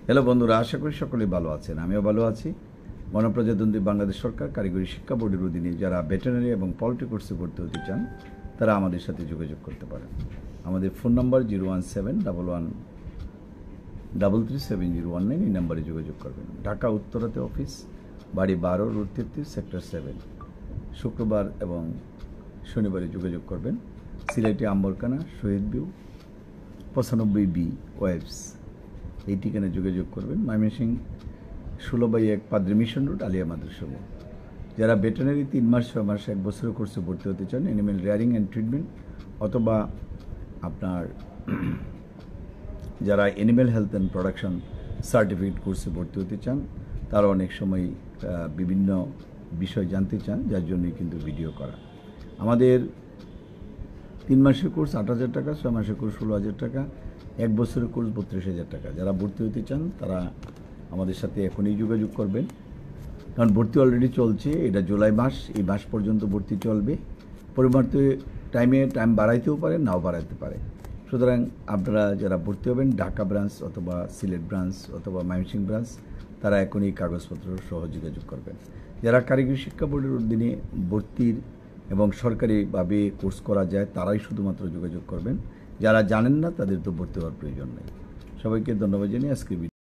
Hello বন্ধুরা, আশা করি সকলেই ভালো আছেন। আমিও ভালো আছি। গণপ্রজাতন্ত্রী বাংলাদেশ সরকার কারিগরি শিক্ষা বোর্ডের অধীনে যারা ভেটেরিনারি এবং পল্ট্রি কোর্সে ভর্তি হতে চান তারা আমাদের সাথে যোগাযোগ করতে পারেন। আমাদের ফোন নম্বর 01711337019, এই নাম্বারে যোগাযোগ করবেন। ঢাকা উত্তরাতে অফিস, বাড়ি 12, রোড 33, সেক্টর 7। শুক্রবার এবং শনিবারে যোগাযোগ করবেন। সিলেটে আম্বরকানা, শহীদ ভিউ, 95B ওয়েবস, এই ঠিকানায় যোগাযোগ করবেন। ময়মনসিংহ 16/1 পাদ্রী মিশন রোড, আলিয়া মাদ্রাসা মোড়। যারা ভেটেরিনারি 3 মাস, 6 মাস, 1 বছরের কোর্সে ভর্তি হতে চান, অ্যানিমেল রেয়ারিং অ্যান্ড ট্রিটমেন্ট, অথবা আপনার যারা animal health and production certificate কোর্সে ভর্তি হতে চান, তারা অনেক সময় বিভিন্ন বিষয় জানতে চান, যার জন্যই কিন্তু ভিডিও করা। আমাদের 3 মাসের কোর্স 8,000 টাকা, 6 মাসের কোর্স 16,000 টাকা, 1 বছরের কোর্স 32,000 টাকা। যারা ভর্তি হতে চান তারা আমাদের সাথে এখনই যোগাযোগ করবেন, কারণ ভর্তি অলরেডি চলছে। এটা জুলাই মাস, এই মাস পর্যন্ত ভর্তি চলবে। পরিবর্তে টাইম বাড়াইতেও পারে, নাও বাড়াইতে পারে। সুতরাং আপনারা যারা ভর্তি হবেন, ঢাকা ব্রাঞ্চ অথবা সিলেট ব্রাঞ্চ অথবা ময়মনসিংহ ব্রাঞ্চ, তারা এখনই কাগজপত্র সহ যোগাযোগ করবেন। যারা কারিগরি শিক্ষা বোর্ডের অধীনে ভর্তির এবং সরকারিভাবে কোর্স করা যায়, তারাই শুধুমাত্র যোগাযোগ করবেন। যারা জানেন না তাদের তো ভর্তি হওয়ার প্রয়োজন নেই। সবাইকে ধন্যবাদ জানিয়ে আজকে